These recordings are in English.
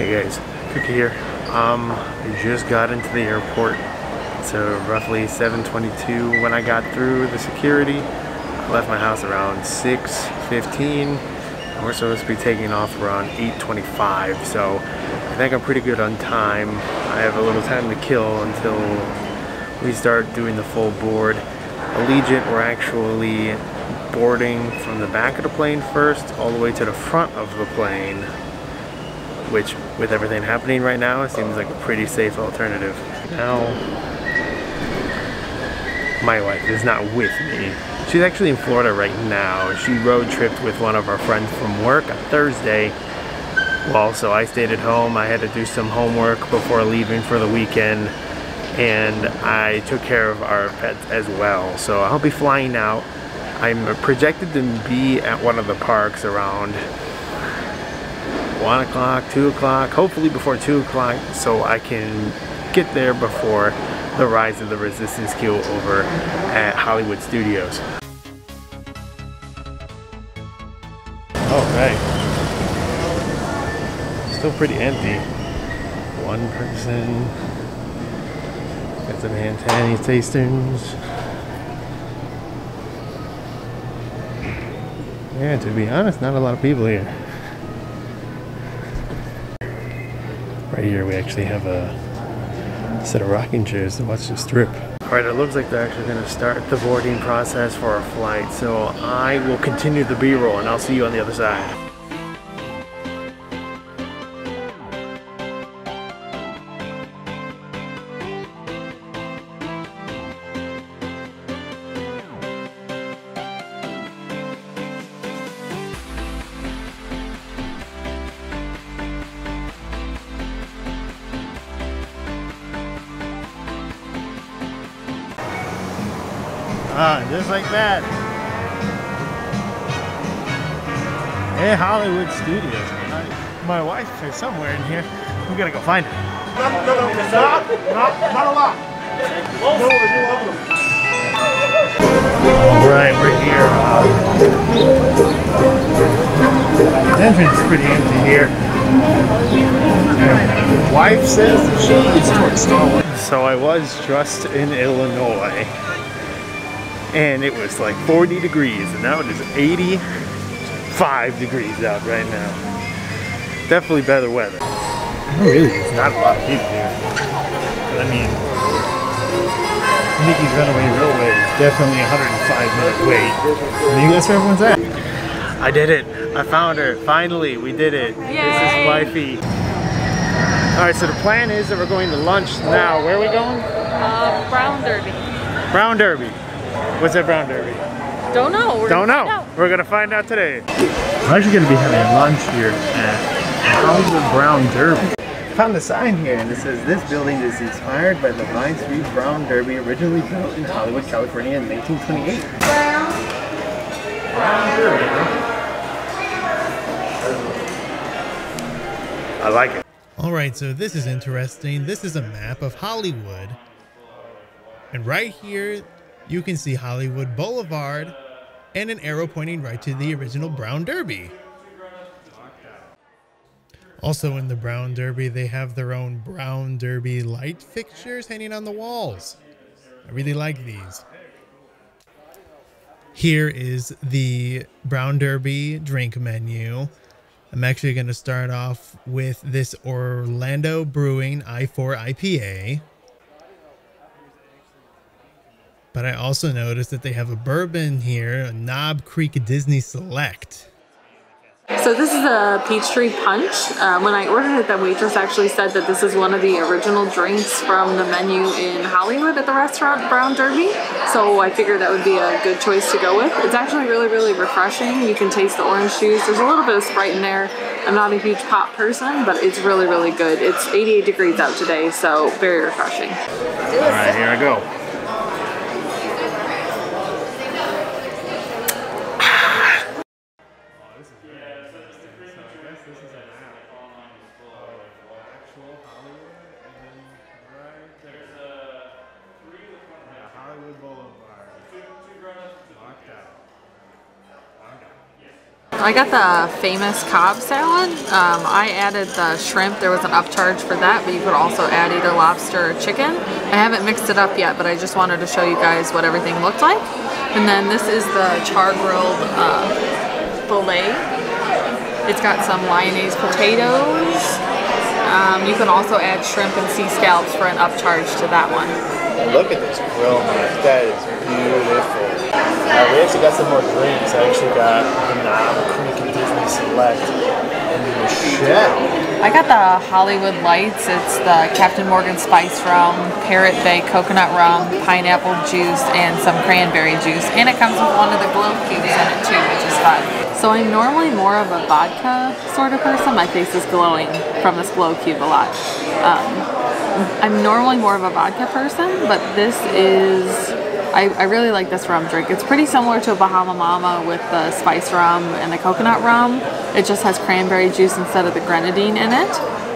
Hey guys, Cookie here. I just got into the airport. It's roughly 7:22 when I got through the security. I left my house around 6:15 and we're supposed to be taking off around 8:25, so I think I'm pretty good on time. I have a little time to kill until we start doing the full board. Allegiant, we're actually boarding from the back of the plane first all the way to the front of the plane, which with everything happening right now, it seems like a pretty safe alternative. Now, my wife is not with me. She's actually in Florida right now. She road tripped with one of our friends from work on Thursday. Well, so I stayed at home. I had to do some homework before leaving for the weekend, and I took care of our pets as well. So I'll be flying out. I'm projected to be at one of the parks around 1 o'clock, 2 o'clock, hopefully before 2 o'clock, so I can get there before the Rise of the Resistance queue over at Hollywood Studios. Alright. Still pretty empty. One person. Got some hand sanitizers. Yeah, to be honest, not a lot of people here. Right here we actually have a set of rocking chairs to watch the strip. Alright, it looks like they're actually going to start the boarding process for our flight, so I will continue the B-roll and I'll see you on the other side. Just like that. Hey, Hollywood Studios. My wife is somewhere in here. We gotta go find her. Not a lot. Alright, we're here. The entrance is pretty empty here. My wife says that she is towards Star Wars. So I was just in Illinois, and it was like 40 degrees, and now it is 85 degrees out right now. Definitely better weather. Really, there's not a lot of people here. But I mean, Mickey's Runaway Railway is definitely a 105-minute wait. Maybe that's where everyone's at. I did it. I found her. Finally, we did it. Yay. This is wifey. Alright, so the plan is that we're going to lunch now. Where are we going? Brown Derby. Brown Derby. What's that Brown Derby? Don't know. We're gonna find out today. We're actually gonna be having lunch here at Hollywood Brown Derby. I found a sign here and it says this building is inspired by the Vine Street Brown Derby, originally built in Hollywood, California in 1928. Brown Derby, huh? I like it. Alright, so this is interesting. This is a map of Hollywood. And right here, you can see Hollywood Boulevard and an arrow pointing right to the original Brown Derby. Also in the Brown Derby, they have their own Brown Derby light fixtures hanging on the walls. I really like these. Here is the Brown Derby drink menu. I'm actually going to start off with this Orlando Brewing I4 IPA. But I also noticed that they have a bourbon here, a Knob Creek Disney Select. So this is a Peachtree Punch. When I ordered it, the waitress actually said that this is one of the original drinks from the menu in Hollywood at the restaurant Brown Derby. So I figured that would be a good choice to go with. It's actually really, really refreshing. You can taste the orange juice. There's a little bit of Sprite in there. I'm not a huge pop person, but it's really, really good. It's 88 degrees out today, so very refreshing. All right, here I go. I got the famous Cobb salad. I added the shrimp. There was an upcharge for that, but you could also add either lobster or chicken. I haven't mixed it up yet, but I just wanted to show you guys what everything looked like. And then this is the char-grilled filet. It's got some lyonnaise potatoes. You can also add shrimp and sea scallops for an upcharge to that one. Look at this grill, man. That is beautiful. We actually got some more drinks. I actually got the Knob Creek and Disney Select and the Michelle. I got the Hollywood Lights. It's the Captain Morgan Spice Rum, Parrot Bay Coconut Rum, Pineapple Juice, and some cranberry juice. And it comes with one of the glow cubes in it too, which is fun. So I'm normally more of a vodka sort of person. My face is glowing from this glow cube a lot. I'm normally more of a vodka person, but this is, I really like this rum drink. It's pretty similar to a Bahama Mama with the spice rum and the coconut rum. It just has cranberry juice instead of the grenadine in it.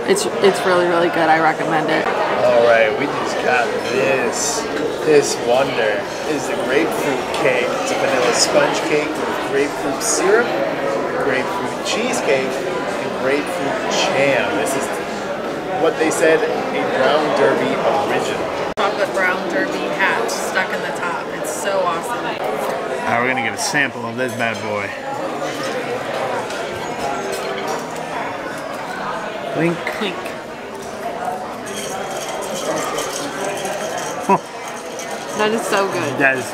It's really, really good. I recommend it. All right, we just got this. This wonder is the grapefruit cake. It's a vanilla sponge cake with grapefruit syrup, grapefruit cheesecake, and grapefruit jam. This is what they said, a Brown Derby original. Chocolate Brown Derby hat stuck in the top. It's so awesome. All right, we're gonna get a sample of this bad boy. Clink. Clink. Huh. That is so good. That is.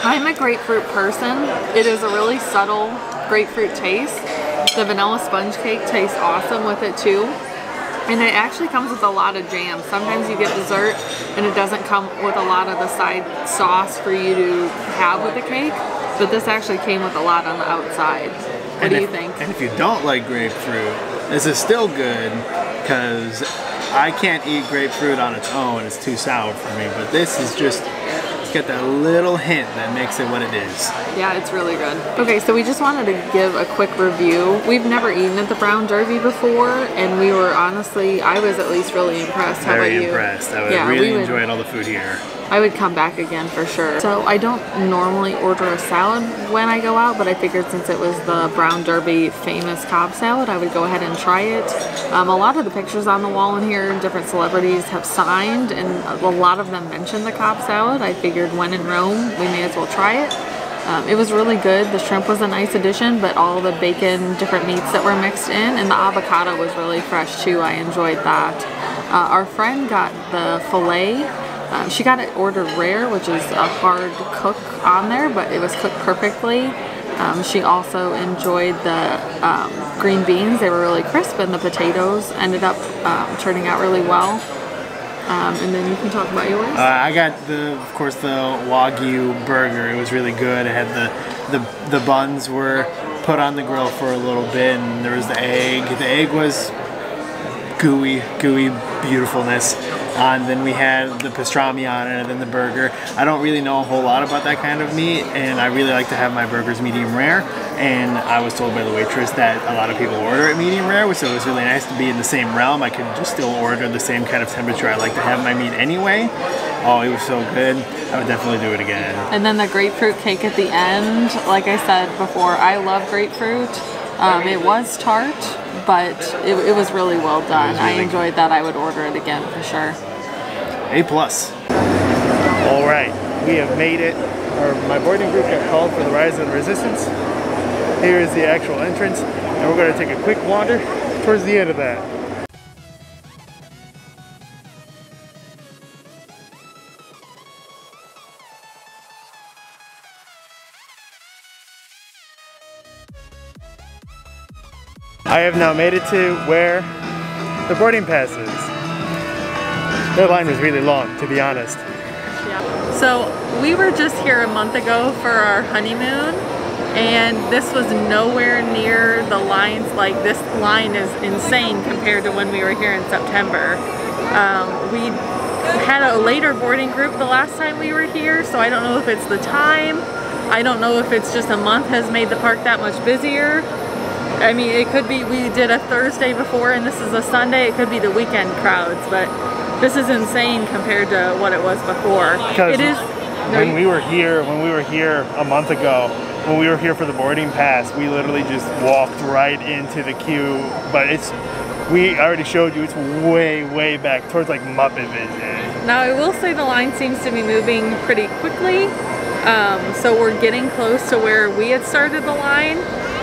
I'm a grapefruit person. It is a really subtle grapefruit taste. The vanilla sponge cake tastes awesome with it too. And it actually comes with a lot of jam. Sometimes you get dessert and it doesn't come with a lot of the side sauce for you to have with the cake. But this actually came with a lot on the outside. What do you think? And if you don't like grapefruit, this is still good because I can't eat grapefruit on its own. It's too sour for me. But this is just, it's got that little hint that makes it what it is. Yeah, it's really good. Okay, so we just wanted to give a quick review. We've never eaten at the Brown Derby before, and we were honestly, I was at least really impressed. How about you? Very impressed. I really enjoyed all the food here. I would come back again for sure. So I don't normally order a salad when I go out, but I figured since it was the Brown Derby famous Cobb salad, I would go ahead and try it. A lot of the pictures on the wall in here, different celebrities have signed, and a lot of them mentioned the Cobb salad. I figured when in Rome, we may as well try it. It was really good. The shrimp was a nice addition, but all the bacon, different meats that were mixed in, and the avocado was really fresh too. I enjoyed that. Our friend got the filet. She got it ordered rare, which is a hard cook on there, but it was cooked perfectly. She also enjoyed the green beans. They were really crisp, and the potatoes ended up turning out really well. And then you can talk about yours. I got of course, the Wagyu burger. It was really good. It had the buns were put on the grill for a little bit, and there was the egg. The egg was gooey beautifulness. And then we had the pastrami on it, and then the burger. I don't really know a whole lot about that kind of meat, and I really like to have my burgers medium rare. And I was told by the waitress that a lot of people order it medium rare, so it was really nice to be in the same realm. I could just still order the same kind of temperature I like to have my meat anyway. Oh, it was so good. I would definitely do it again. And then the grapefruit cake at the end, like I said before, I love grapefruit. It was tart, but it was really well done. I enjoyed that. I would order it again for sure. A+. All right, we have made it. My boarding group got called for the Rise of the Resistance. Here is the actual entrance, and we're going to take a quick wander towards the end of that. I have now made it to where the boarding pass is. That line was really long, to be honest. Yeah. So we were just here a month ago for our honeymoon, and this was nowhere near the lines. Like, this line is insane compared to when we were here in September. We had a later boarding group the last time we were here, so I don't know if it's the time. I don't know if it's just a month has made the park that much busier. I mean, it could be we did a Thursday before and this is a Sunday. It could be the weekend crowds, but this is insane compared to what it was before. Because when we were here a month ago, when we were here for the boarding pass, we literally just walked right into the queue, but we already showed you, it's way back towards like Muppet Vision. Now I will say the line seems to be moving pretty quickly, so we're getting close to where we had started the line.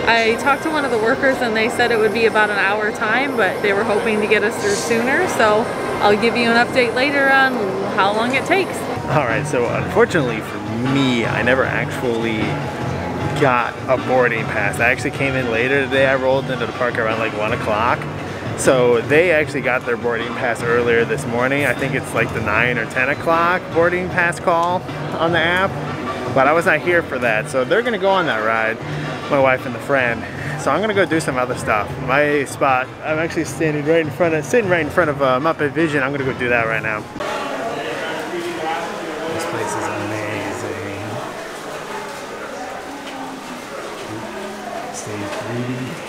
I talked to one of the workers and they said it would be about an hour time, but they were hoping to get us through sooner, so I'll give you an update later on how long it takes. Alright, so unfortunately for me, I never actually got a boarding pass. I actually came in later today. I rolled into the park around like 1 o'clock. So they actually got their boarding pass earlier this morning. I think it's like the 9 or 10 o'clock boarding pass call on the app. But I was not here for that. So they're gonna go on that ride, my wife and the friend. So I'm gonna go do some other stuff. My spot, I'm actually sitting right in front of Muppet Vision. I'm gonna go do that right now. This place is amazing. Stay 3D.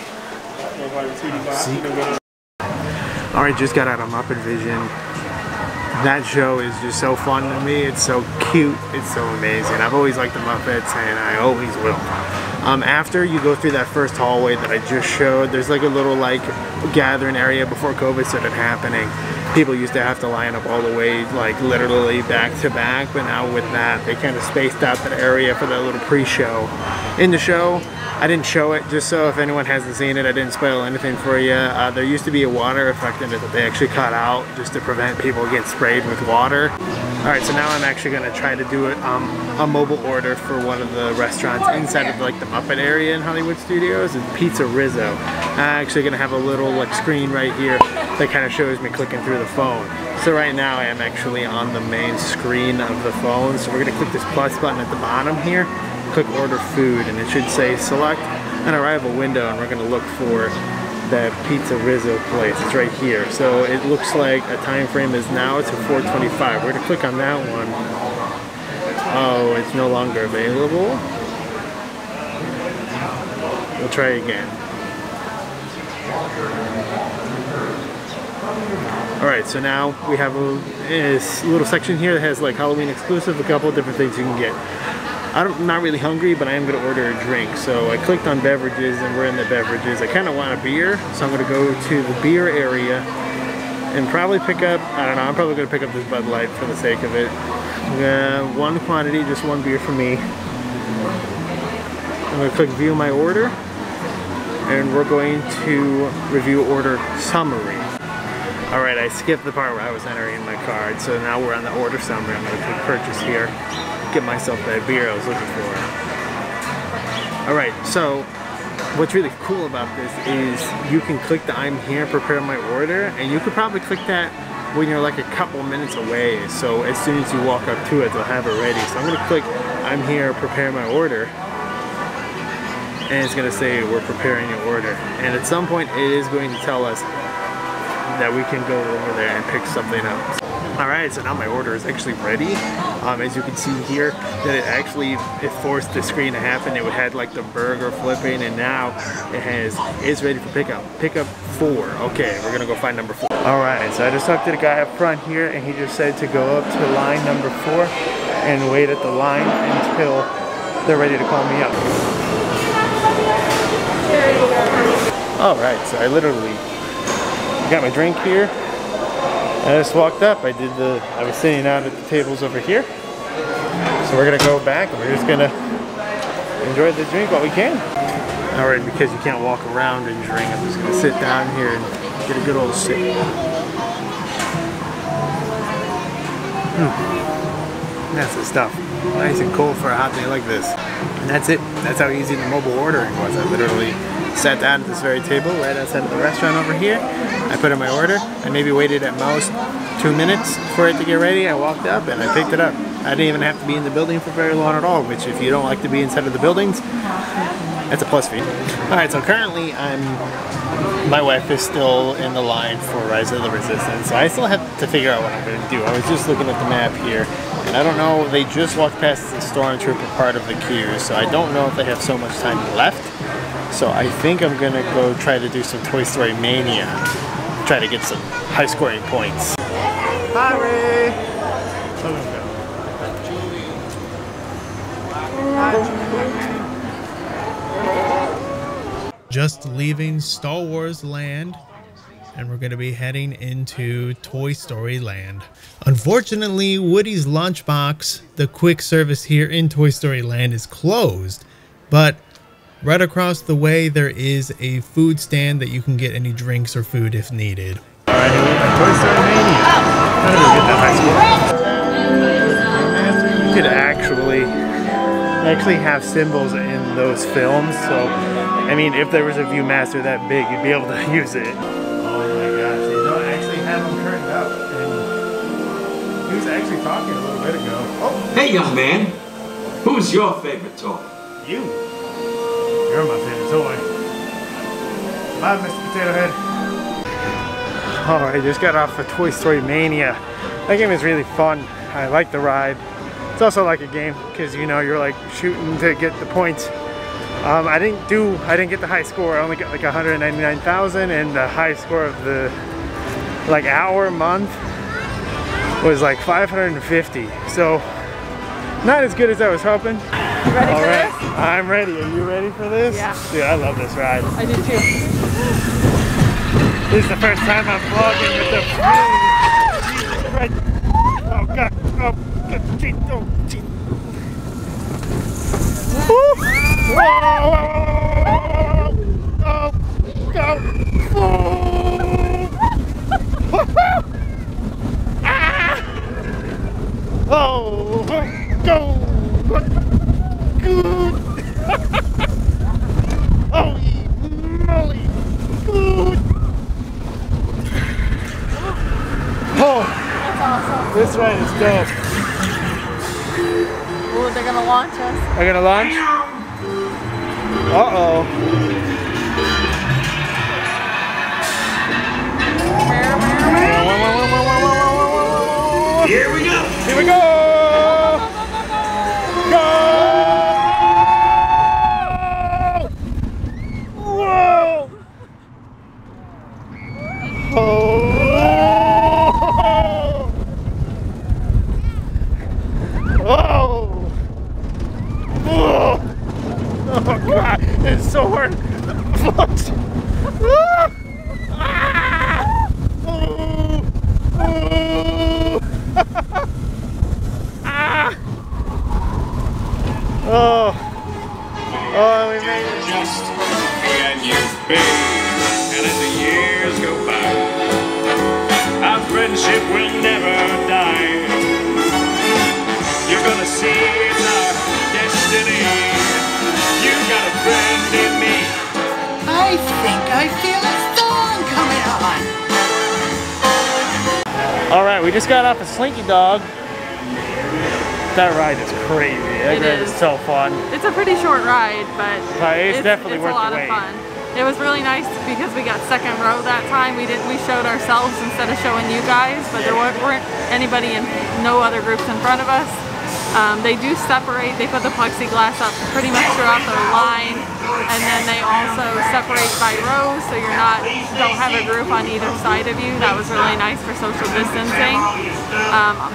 Alright, just got out of Muppet Vision. That show is just so fun to me. It's so cute. It's so amazing. I've always liked the Muppets and I always will. After you go through that first hallway that I just showed, there's like a little like gathering area before COVID started happening. People used to have to line up all the way like literally back to back, but now with that they kind of spaced out that area for that little pre-show. In the show, I didn't show it just so if anyone hasn't seen it, I didn't spoil anything for you. There used to be a water effect in it that they actually cut out just to prevent people getting sprayed with water. Alright, so now I'm actually going to try to do it, a mobile order for one of the restaurants inside of like the Muppet area in Hollywood Studios. It's Pizza Rizzo. I'm actually going to have a little like screen right here that kind of shows me clicking through the phone. So right now I am actually on the main screen of the phone. So we're going to click this plus button at the bottom here. Click order food and it should say select an arrival window and we're going to look for that Pizza Rizzo place. It's right here. So it looks like a time frame is now to 4:25. We're going to click on that one. Oh, it's no longer available. We'll try again. Alright, so now we have a little section here that has like Halloween exclusive, a couple of different things you can get. I'm not really hungry, but I am going to order a drink. So I clicked on beverages and we're in the beverages. I kind of want a beer, so I'm going to go to the beer area and probably pick up, I don't know, I'm probably going to pick up this Bud Light for the sake of it. One quantity, just one beer for me. I'm going to click view my order and we're going to review order summary. Alright, I skipped the part where I was entering my card, so now we're on the order summary. I'm going to click purchase here. Get myself that beer I was looking for. Alright, so what's really cool about this is you can click the I'm here, prepare my order, and you could probably click that when you're like a couple minutes away. So as soon as you walk up to it, they'll have it ready. So I'm going to click I'm here, prepare my order, and it's going to say we're preparing your order. And at some point it is going to tell us that we can go over there and pick something up. Alright, so now my order is actually ready. As you can see here, that it forced the screen to happen. It had like the burger flipping, and now it's ready for pickup. Pickup 4. Okay, we're gonna go find number 4. Alright, so I just talked to the guy up front here, and he just said to go up to line number 4 and wait at the line until they're ready to call me up. Alright, so I literally got my drink here. I just walked up. I was sitting out at the tables over here. So we're gonna go back and we're just gonna enjoy the drink while we can. Alright, because you can't walk around and drink, I'm just gonna sit down here and get a good old sip. That's the stuff. Nice and cold for a hot day like this. And that's it. That's how easy the mobile ordering was. I literally sat down at this very table right outside of the restaurant over here. I put in my order. I maybe waited at most 2 minutes for it to get ready. I walked up and I picked it up. I didn't even have to be in the building for very long at all, which if you don't like to be inside of the buildings, that's a plus for you. Alright, so currently my wife is still in the line for Rise of the Resistance. So I still have to figure out what I'm going to do. I was just looking at the map here, and I don't know, they just walked past the Stormtrooper part of the queue, so I don't know if they have so much time left. So I think I'm going to go try to do some Toy Story Mania. Try to get some high scoring points. Hi, Ray! just leaving Star Wars Land, and we're going to be heading into Toy Story Land. Unfortunately, Woody's Lunchbox, the quick service here in Toy Story Land, is closed, but right across the way there is a food stand that you can get any drinks or food if needed. Alright, here we go. Toy Story Mania. How do we get that high score? You could actually have symbols in those films, so I mean, if there was a Viewmaster that big, you'd be able to use it. Oh my gosh, they don't actually have them turned up. And he was actually talking a little bit ago. Oh. Hey, young man. Who's your favorite toy? You. You're my favorite toy. Bye, Mr. Potato Head. Alright, just got off of Toy Story Mania. That game is really fun. I like the ride. It's also like a game because you know you're like shooting to get the points. I didn't get the high score. I only got like 199,000, and the high score of the like hour month was like 550. So not as good as I was hoping. You ready for this? I'm ready. Are you ready for this? Yeah. Dude, I love this ride. I do too. This is the first time I'm vlogging with the Jesus Christ. Oh god. Oh god. Oh jeez. Whoa, whoa, whoa, go. Ah. Oh, go. Good. Holy moly. Good. Oh, That's awesome. this ride is dope. Ooh, they're gonna launch us. Are you gonna launch? Uh-oh. Here we go. Here we go! Go! Whoa! Oh! Oh! Oh, oh god, it's so hard. Oh, we made it. Just me and you, babe. And as the years go by, our friendship will never die. You're gonna see it's our destiny. You got a friend in me. I think I feel a song coming on. Alright, we just got off of Slinky Dog. That ride is crazy. That ride is so fun. It's a pretty short ride, but it's definitely worth the wait. It's a lot of fun. It was really nice because we got second row that time. We showed ourselves instead of showing you guys, but there weren't anybody in, no other groups in front of us. They do separate. They put the plexiglass up pretty much throughout the line, and then they also separate by rows, so don't have a group on either side of you. That was really nice for social distancing.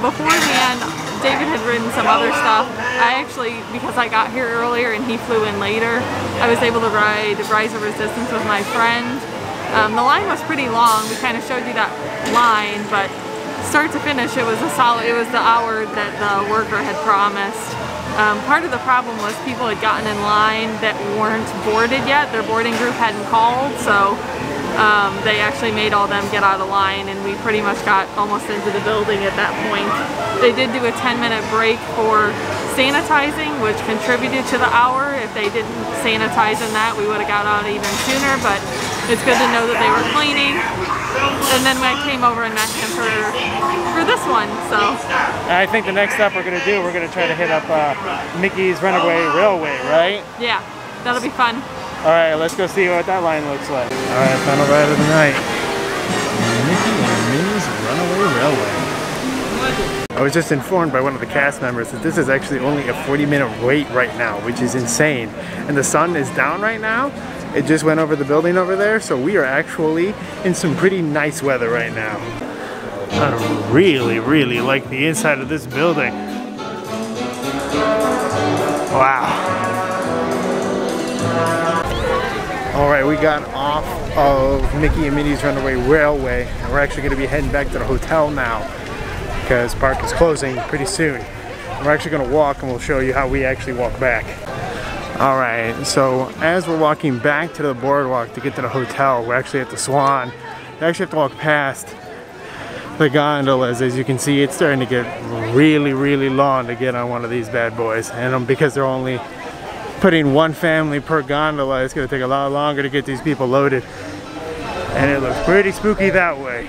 Beforehand, David had ridden some other stuff. I actually, because I got here earlier and he flew in later, I was able to ride Rise of Resistance with my friend. The line was pretty long. We kind of showed you that line, but start to finish, it was the hour that the worker had promised. Part of the problem was people had gotten in line that weren't boarded yet. Their boarding group hadn't called, so they actually made all them get out of line, and we pretty much got almost into the building at that point. They did do a 10-minute break for sanitizing, which contributed to the hour. If they didn't sanitize in that, we would have got out even sooner, but it's good to know that they were cleaning. And then I came over and met him for this one, so. I think the next step we're going to do, we're going to try to hit up Mickey's Runaway Railway, right? Yeah, that'll be fun. Alright, let's go see what that line looks like. Alright, final ride of the night. Mickey and Minnie's Runaway Railway. I was just informed by one of the cast members that this is actually only a 40-minute wait right now, which is insane. And the sun is down right now. It just went over the building over there, so we are actually in some pretty nice weather right now. I really, really like the inside of this building. Wow. Alright, we got off of Mickey and Minnie's Runaway Railway, and we're actually going to be heading back to the hotel now because park is closing pretty soon. And we're actually going to walk, and we'll show you how we actually walk back. Alright, so as we're walking back to the boardwalk to get to the hotel, we're actually at the Swan. You actually have to walk past the gondolas. As you can see, it's starting to get really long to get on one of these bad boys. And because they're only putting one family per gondola, it's going to take a lot longer to get these people loaded. And it looks pretty spooky that way.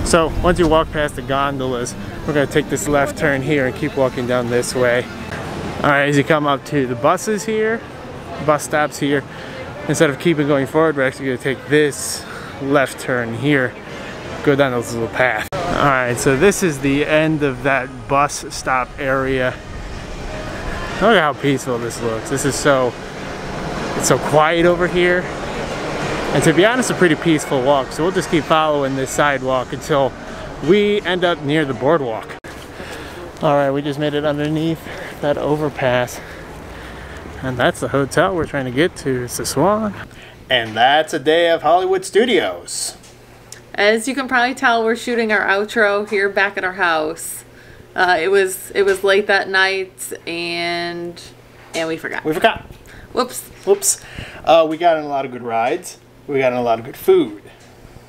So once you walk past the gondolas, we're going to take this left turn here and keep walking down this way. Alright, as you come up to the buses here, bus stops here, instead of keeping going forward, we're actually going to take this left turn here, go down this little path. Alright, so this is the end of that bus stop area. Look at how peaceful this looks. This is it's so quiet over here. And to be honest, a pretty peaceful walk. So we'll just keep following this sidewalk until we end up near the boardwalk. Alright, we just made it underneath that overpass. And that's the hotel we're trying to get to. It's the Swan. And that's a day of Hollywood Studios. As you can probably tell, we're shooting our outro here back at our house. It was late that night, and we forgot. We forgot. Whoops. We got in a lot of good rides. We got in a lot of good food.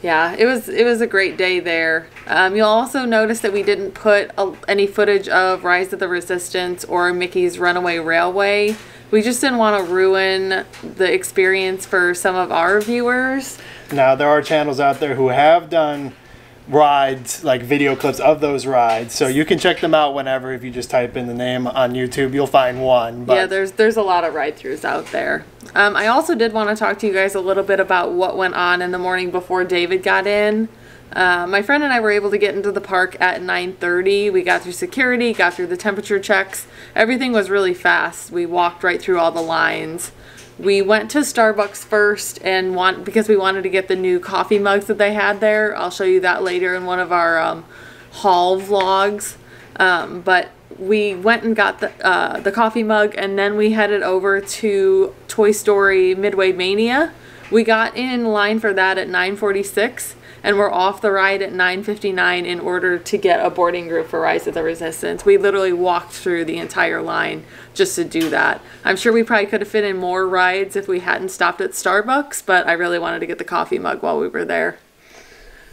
Yeah, it was a great day there. You'll also notice that we didn't put any footage of Rise of the Resistance or Mickey's Runaway Railway. We just didn't want to ruin the experience for some of our viewers. Now, there are channels out there who have done rides, like video clips of those rides, so you can check them out whenever. If you just type in the name on YouTube, you'll find one. But yeah, there's a lot of ride-throughs out there. I also did want to talk to you guys a little bit about what went on in the morning before David got in. My friend and I were able to get into the park at 9:30. We got through security, got through the temperature checks. Everything was really fast. We walked right through all the lines. We went to Starbucks first because we wanted to get the new coffee mugs that they had there. I'll show you that later in one of our haul vlogs. But we went and got the coffee mug, and then we headed over to Toy Story Midway Mania. We got in line for that at 9:46. And we're off the ride at 9:59 in order to get a boarding group for Rise of the Resistance. We literally walked through the entire line just to do that. I'm sure we probably could have fit in more rides if we hadn't stopped at Starbucks, but I really wanted to get the coffee mug while we were there.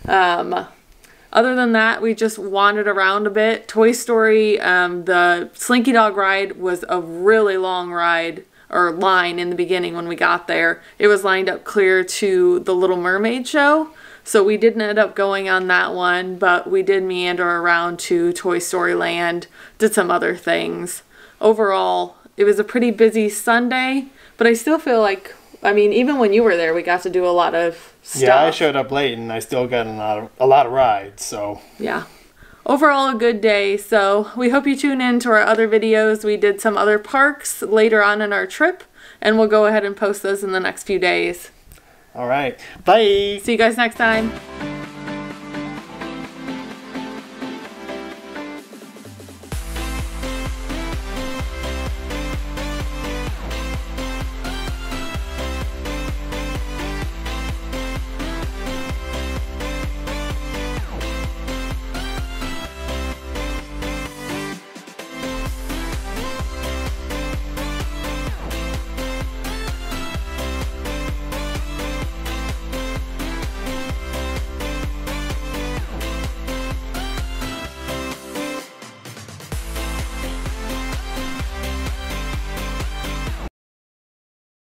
Other than that, we just wandered around a bit. Toy Story, the Slinky Dog ride was a really long ride, or line in the beginning when we got there. It was lined up clear to the Little Mermaid show. So we didn't end up going on that one, but we did meander around to Toy Story Land, did some other things. Overall, it was a pretty busy Sunday, but I still feel like, I mean, even when you were there, we got to do a lot of stuff. Yeah, I showed up late and I still got a lot of rides, so. Yeah. Overall, a good day, so we hope you tune in to our other videos. We did some other parks later on in our trip, and we'll go ahead and post those in the next few days. All right. Bye. See you guys next time.